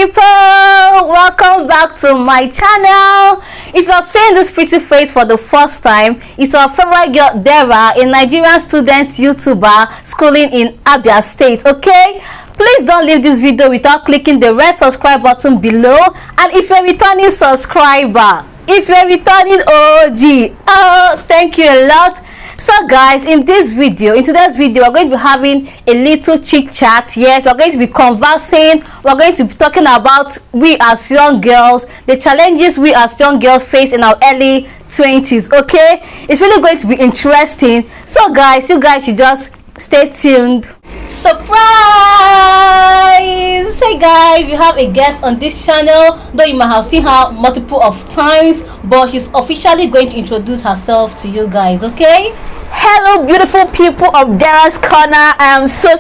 people, welcome back to my channel. If you're seeing this pretty face for the first time, it's our favorite girl Dara, a Nigerian student YouTuber schooling in Abia State. Okay, please don't leave this video without clicking the red subscribe button below. And if you're a returning subscriber, if you're returning OG, oh, thank you a lot. So guys, in today's video, we're going to be having a little chit chat. Yes, we're going to be conversing. We're going to be talking about we as young girls, the challenges we as young girls face in our early 20s. Okay, it's really going to be interesting. So guys, you guys should just stay tuned. Surprise! Hey guys, we have a guest on this channel, though you might have seen her multiple of times, but she's officially going to introduce herself to you guys. Okay, hello beautiful people of Dara's Corner. I am so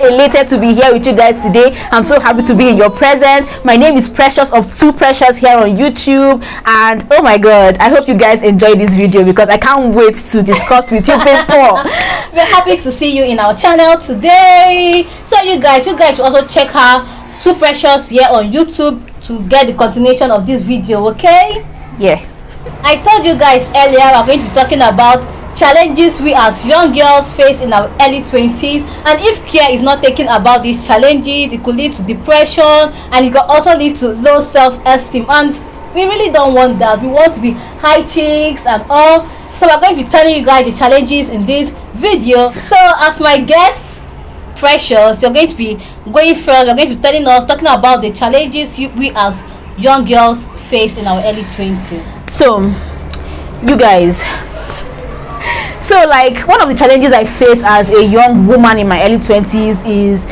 elated to be here with you guys today. I'm so happy to be in your presence. My name is Precious of Two Precious here on YouTube, and oh my god, I hope you guys enjoy this video because I can't wait to discuss with you people. We're happy to see you in our channel today. So you guys should also check her Two Precious here on YouTube to get the continuation of this video. Okay, yeah, I told you guys earlier we're going to be talking about challenges we as young girls face in our early 20s, and if care is not taken about these challenges, it could lead to depression and it could also lead to low self-esteem, and we really don't want that. We want to be high chicks and all. So we're going to be telling you guys the challenges in this video. So as my guest Precious, you're going to be going first. You're going to be talking about the challenges we as young girls face in our early 20s. So you guys, so like one of the challenges I face as a young woman in my early 20s is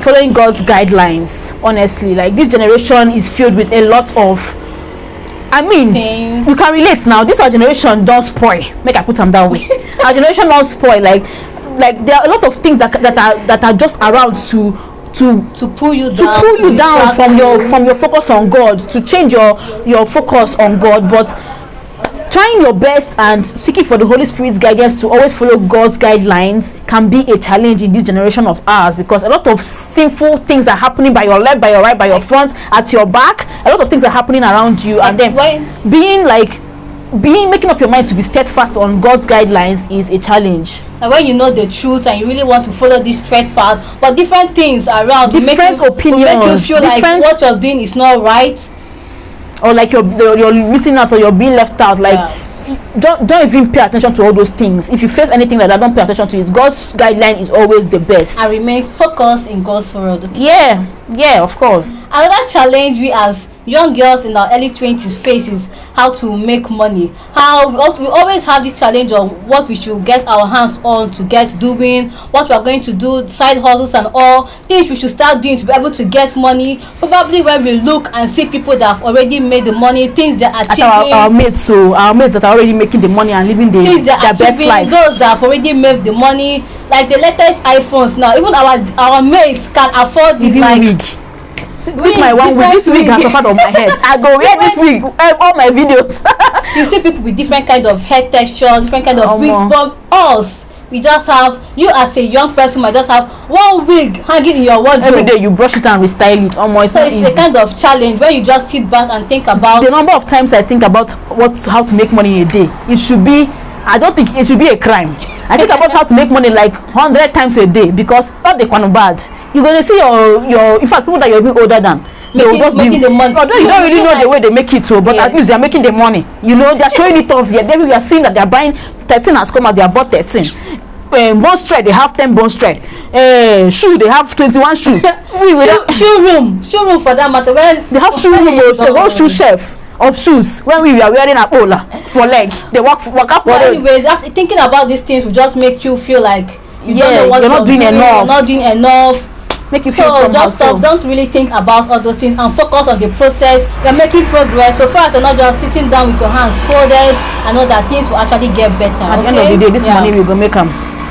following God's guidelines. Honestly, like this generation is filled with a lot of, I mean, things. You can relate now. This our generation don't spoil. Make I put them that way. Our generation don't spoil. Like there are a lot of things that are just around to pull you down from your focus on God, to change your focus on God. But trying your best and seeking for the Holy Spirit's guidance to always follow God's guidelines can be a challenge in this generation of ours, because a lot of sinful things are happening by your left, by your right, by your front, at your back. A lot of things are happening around you, and then making up your mind to be steadfast on God's guidelines is a challenge. And when you know the truth and you really want to follow this straight path, but different things around, different opinions, make you feel like what you're doing is not right, or like you're missing out, or you're being left out. Like, don't even pay attention to all those things. If you face anything like that, don't pay attention to it. God's guideline is always the best. And remain focused in God's word. Okay? Yeah, of course. Another challenge we as young girls in our early 20s face is how to make money. How we always have this challenge of what we should get our hands on to get doing, what we are going to do, side hustles and all things we should start doing to be able to get money. Probably when we look and see people that have already made the money, things they are achieving. Our mates that are already making the money and living their best life. Those that have already made the money, like the latest iPhones now. Even our mates can afford it. Like wig. This my one wig. This wig has suffered on my head. I go wear this wig all my videos. You see people with different kind of hair textures, different kind of wigs, but us, we just have, you as a young person might just have one wig hanging in your wardrobe. Every day you brush it and restyle it. So it's a kind of challenge where you just sit back and think about the number of times I think about how to make money in a day. It should be, I don't think it should be a crime. I think about how to make money like 100 times a day, because not the kind of bad. You're gonna see your in fact people that you're even older than, making the money. Although you don't really know the way they make it, so but at least they're making the money. You know, they're showing it off. Yeah, then we are seeing that they're buying 13 has come out. They are bought 13. Bone stride, they have 10 bone stride. Shoe, they have 21 shoe. shoe room for that matter. When they have shoe room, also whole shoe shelf of shoes. When we are wearing a pola for leg, they walk up. But anyways, after thinking about these things will just make you feel like you don't know what you're not doing enough. You're not doing enough. Make you feel somehow. Just stop. Don't really think about all those things and focus on the process. You're making progress. So far as you're not just sitting down with your hands folded, I know that things will actually get better. At the end of the day, this money we go make them.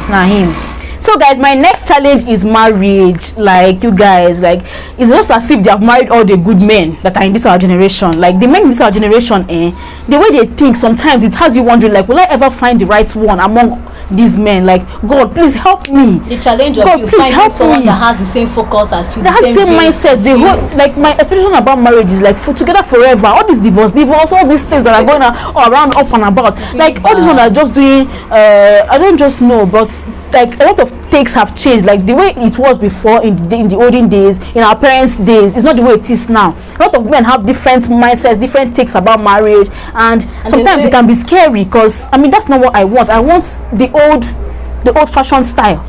Nah, him. So guys, my next challenge is marriage. Like, you guys, like, it's just as if they have married all the good men that are in this our generation. Like, the men in this our generation, the way they think, sometimes it has you wondering, like, will I ever find the right one among these men. Like, God, please help me. The challenge of God, you please finding help someone me. that has the same focus as you, They have the same mindset. They hold, like, my expectation about marriage is like for together forever. All these divorce, all these things that are going around up and about. Like all these ones are just doing. I don't just know, but like a lot of takes have changed. Like the way it was before in the olden days, in our parents' days, it's not the way it is now. A lot of men have different mindsets, different takes about marriage, and sometimes it can be scary because I mean that's not what I want. I want the old-fashioned style.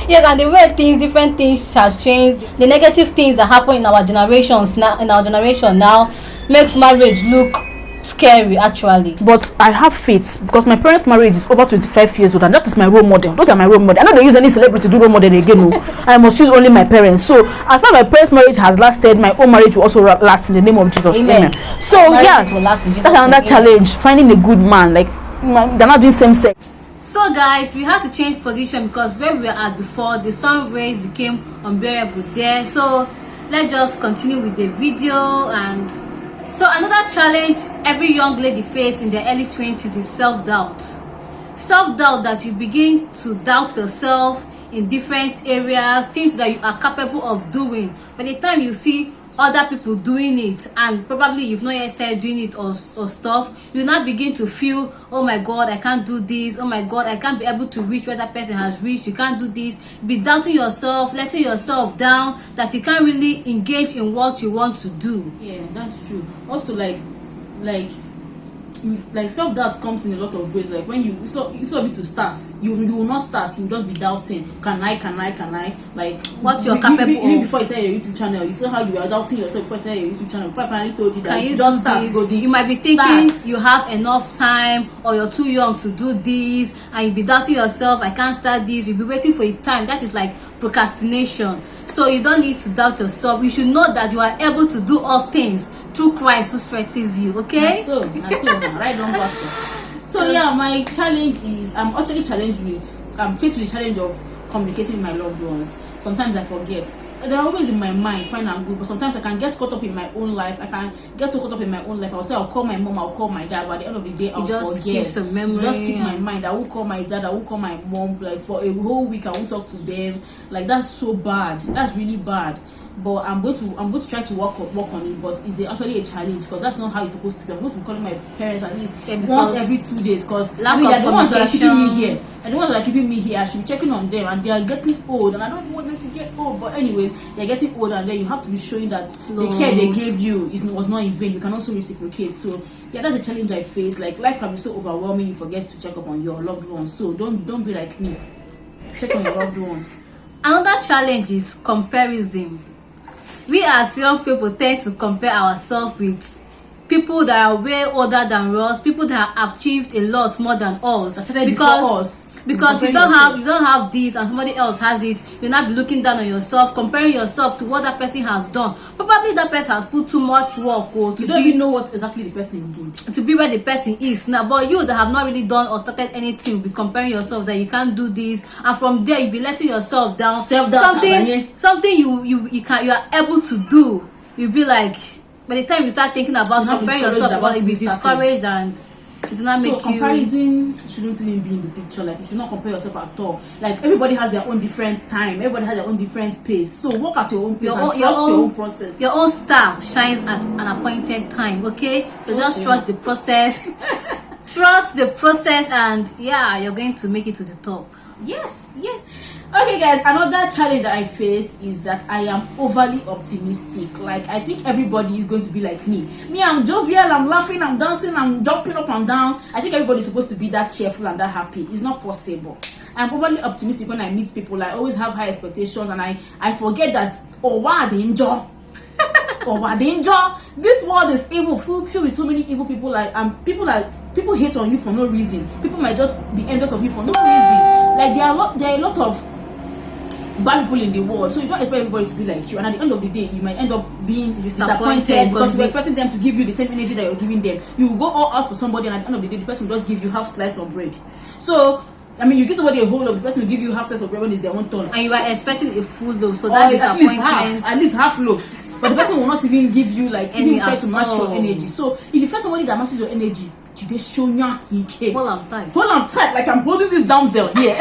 Yes, and the way different things has changed. The negative things that happen in our generation now makes marriage look scary actually. But I have faith because my parents' marriage is over 25 years old and that is my role model. Those are my role model. I know they use any celebrity to do role model again. No. I must use only my parents. So as far as my parents' marriage has lasted, my own marriage will also last in the name of Jesus. Amen. So yeah, that's another challenge, finding a good man. Like they're not doing same sex. So guys, we had to change position because where we were at before, the sun rays became unbearable there. So let's just continue with the video. And so another challenge every young lady faces in their early 20s is self-doubt. Self-doubt, that you begin to doubt yourself in different areas, things that you are capable of doing. By the time you see other people doing it and probably you've not yet started doing it or stuff, you now begin to feel, oh my God, I can't do this, oh my God, I can't be able to reach where that person has reached, you can't do this. Be doubting yourself, letting yourself down, that you can't really engage in what you want to do. Yeah, that's true. Also like self-doubt comes in a lot of ways. Like when you it's not you to start, you will not start, you will just be doubting, can I, like what you're capable of. Even before you started your YouTube channel, you saw how you were doubting yourself before you started your YouTube channel. Before I finally told you that can you just start, you might be thinking you have enough time or you're too young to do this, and you'll be doubting yourself, I can't start this. You'll be waiting for a time. That is like procrastination. So you don't need to doubt yourself. You should know that you are able to do all things through Christ who strengthens you. Okay, that's so right on, pastor. So yeah, my challenge is I'm actually challenged with faced with the challenge of communicating with my loved ones. Sometimes I forget. They're always in my mind, fine and good, but sometimes I can get caught up in my own life. I can get so caught up in my own life. I'll say I'll call my mom, I'll call my dad, but at the end of the day I'll forget. It just keep my mind. I will call my dad, I will call my mom, like for a whole week I won't talk to them. Like that's so bad. That's really bad. But I'm going to try to work on it, but it's actually a challenge because that's not how it's supposed to be. I'm supposed to be calling my parents at least once every 2 days because they're the ones that are keeping me here. And the ones that are keeping me here, I should be checking on them, and they are getting old, and I don't want them to get old. But anyways, they're getting older, and then you have to be showing that the care they gave you was not in vain. You can also reciprocate. So yeah, that's a challenge I face. Like life can be so overwhelming, you forget to check up on your loved ones. So don't be like me. Check on your loved ones. Another challenge is comparison. We as young people tend to compare ourselves with people that are way older than us, people that have achieved a lot more than us. Because you don't have this and somebody else has it, you'll not be looking down on yourself, comparing yourself to what that person has done. Probably that person has put too much work, or you don't even know what exactly the person did to be where the person is now. But you that have not really done or started anything, you'll be comparing yourself that you can't do this, and from there you'll be letting yourself down. Something you are able to do, you'll be like, by the time you start thinking about comparing yourself, you'll be discouraged, and it's not making comparison shouldn't even be in the picture. Like you should not compare yourself at all. Like everybody has their own different time, everybody has their own different pace. So work at your own pace and trust your own process. Your own star shines at an appointed time. Okay, so just trust the process. Trust the process, and yeah, you're going to make it to the top. Yes. Okay guys, another challenge that I face is that I am overly optimistic. Like I think everybody is going to be like me. I'm jovial, I'm laughing, I'm dancing, I'm jumping up and down. I think everybody's supposed to be that cheerful and that happy. It's not possible. I'm overly optimistic when I meet people. I always have high expectations, and I forget that danger. This world is evil, filled with so many evil people. People hate on you for no reason. People might just be envious of you for no reason. Like there are a lot of bad people in the world, so you don't expect everybody to be like you, and at the end of the day you might end up being disappointed because you're expecting them to give you the same energy that you're giving them. You will go all out for somebody, and at the end of the day the person will just give you half slice of bread. So I mean, you give somebody a whole loaf, the person will give you half slice of bread when it's their own turn, and you are expecting a full loaf, so that disappointment at least half loaf. But the person will not even give you even try to match your energy. So if you find somebody that matches your energy, they show you again. Hold am tight. Hold am tight, like I'm holding this damsel here.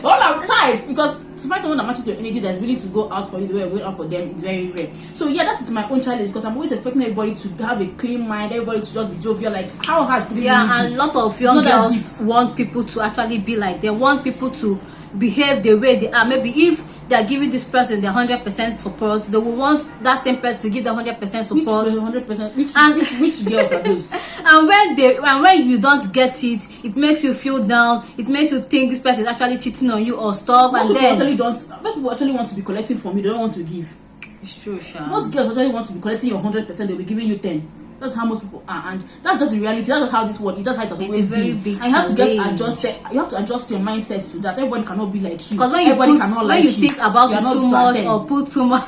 Hold am tight, because to find someone that matches your energy, that's willing to go out for you the way you're going out for them, is very rare. So yeah, that is my own challenge, because I'm always expecting everybody to have a clean mind, everybody to just be jovial. Like, how hard could it really be? And a lot of young girls want people to actually be like, they want people to behave the way they are. Maybe if they are giving this person the 100% support, they will want that same person to give the 100% support. 100%? Which girls are those? And when you don't get it, it makes you feel down. It makes you think this person is actually cheating on you or stuff. Most people actually want to be collecting from you. They don't want to give. It's true, Sha. Most girls actually want to be collecting your 100%. They'll be giving you 10. That's how most people are, and that's just the reality. That's just how this world. That's how it has always been. And you have to get adjusted. You have to adjust your mindset to that. Everybody cannot be like you. Because when you think about it too much or put too much,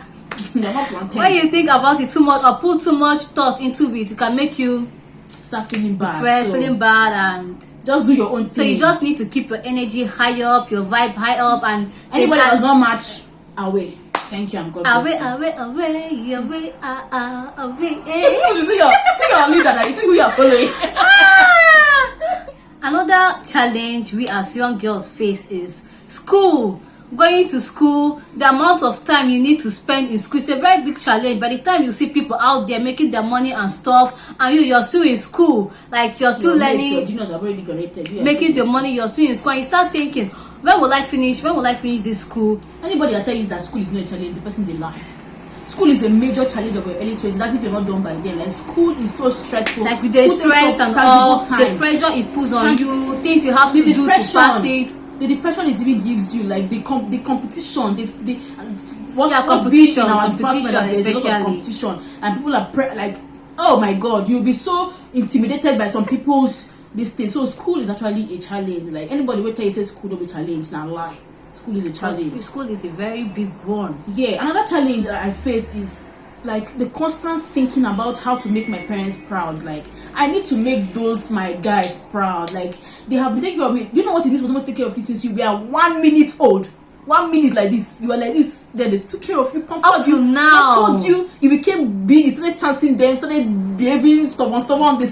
when you think about it too much or put too much thought into it, it can make you start feeling bad. Feeling bad, and just do your own thing. So you just need to keep your energy high up, your vibe high up, and anybody that does not match, away. Thank you, and God bless you. Away. You see your leader, like, you see who you are following. Another challenge we as young girls face is school. Going to school, the amount of time you need to spend in school is a very big challenge. By the time you see people out there making their money and stuff, and you're still in school, like you're still learning, your juniors are already graduated, making the money, you're still in school, and you start thinking, when will I finish this school? Anybody that tells you that school is not a challenge, the person they lie. School is a major challenge of your early 20s. That's if you're not done by then. Like, school is so stressful. Like, with the stress and all, the pressure it puts on you, things you have to do to pass it. The depression is even gives you, like, the competition. What's competition in our competition, department, there's a lot of competition, and people are like, oh my God, you'll be so intimidated by some people's this thing. So school is actually a challenge. Like, anybody will tell you say school will be challenge, now lie. School is a challenge. School is a very big one. Yeah, another challenge that I face is like the constant thinking about how to make my parents proud. Like, I need to make those my guys proud. Like, they have been taking care of me. You know what it is for them to take care of you since you were 1 minute old. 1 minute like this, you were like this, then they took care of you, up to now. Told you, you became big, you started chancing them, started behaving stubborn, they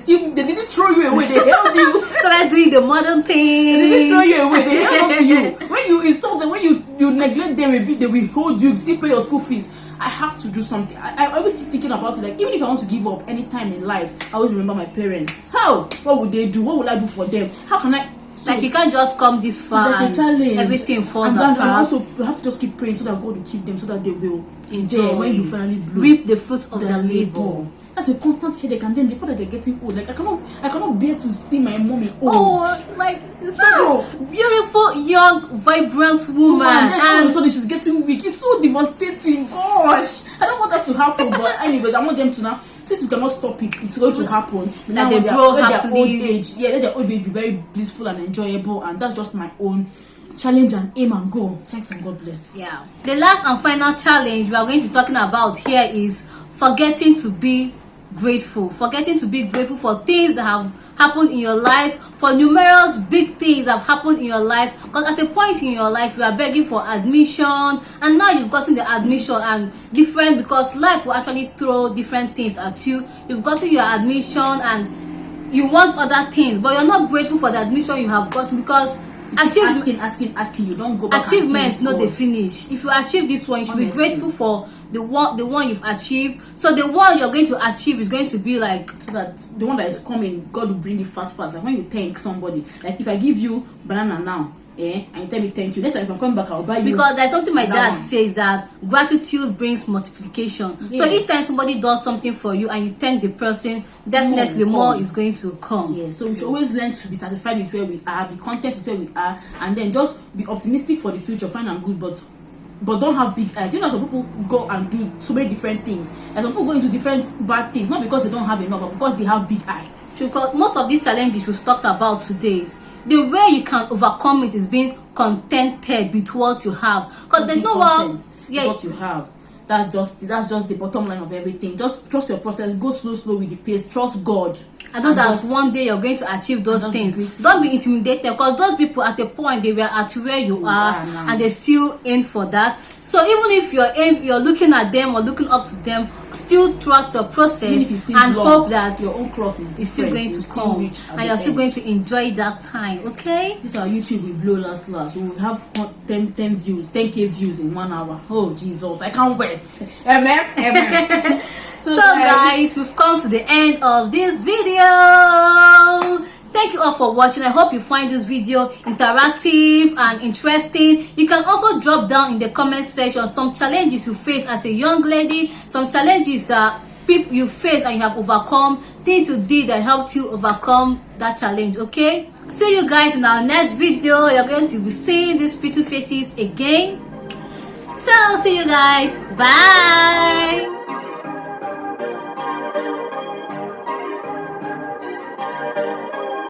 didn't throw you away, they held you. Started doing the modern thing. They didn't throw you away, they held on to you. When you insult them, when you neglect them a bit, they will hold you, still pay your school fees. I have to do something. I always keep thinking about it, like, even if I want to give up any time in life, I always remember my parents. How? What would they do? What will I do for them? How can I? So, like, you can't just come this far like and everything falls apart. And also, you have to just keep praying so that God will keep them, so that they will enjoy when you finally reap the fruits of their labor. That's a constant headache, and then the fact that they're getting old, like, I cannot bear to see my mommy old. Oh, like, this beautiful, young, vibrant woman, and then all of a sudden she's getting weak. It's so devastating. Gosh, I don't want that to happen. But anyways, I want them to now, since we cannot stop it, it's going to happen. Now they grow happily. Their old age, let their old age be very blissful and enjoyable, and that's just my own challenge and aim and goal. Thanks, and God bless. Yeah. The last and final challenge we are going to be talking about here is forgetting to be grateful. Forgetting to be grateful for things that have happened in your life, for numerous big things that have happened in your life. Because at a point in your life, you are begging for admission, and now you've gotten the admission, and different, because life will actually throw different things at you. You've gotten your admission and you want other things, but you're not grateful for the admission you have gotten, because asking, you don't go back. Achievements not the finish. If you achieve this one, you should be grateful for the one you've achieved. So the one you're going to achieve is going to be like, so that the one that is coming, God will bring it fast. Like, when you thank somebody, like, if I give you banana now, and you tell me thank you, next time if I'm coming back, I'll buy you. Because there's something my dad says, that gratitude brings multiplication. Yes. So each time somebody does something for you and you thank the person, definitely more is going to come. Yeah. So we should always learn to be satisfied with where we are, be content with where we are, and then just be optimistic for the future. Fine and good, but don't have big eyes. You know, some people go and do so many different things, and some people go into different bad things, not because they don't have enough, but because they have big eye. Because most of these challenges we've talked about today is the way you can overcome it is being contented with what you have. Because there's no one, what you have. That's just the bottom line of everything. Just trust your process. Go slow with the pace. Trust God. I know that one day you're going to achieve those things. Don't be intimidated, because those people at the point they were at where you are and they still in for that. So even if you're looking at them or looking up to them, still trust your process and hope that your own clock is still going to come and you're still going to enjoy that time. Okay, this our YouTube will blow last. We will have 10 views, 10k views in 1 hour. Oh Jesus, I can't wait. Amen. So guys, we've come to the end of this video. Thank you all for watching. I hope you find this video interactive and interesting. You can also drop down in the comment section some challenges you face as a young lady, some challenges that you face and you have overcome, things you did that helped you overcome that challenge. Okay, see you guys in our next video. You're going to be seeing these pretty faces again. So see you guys. Bye.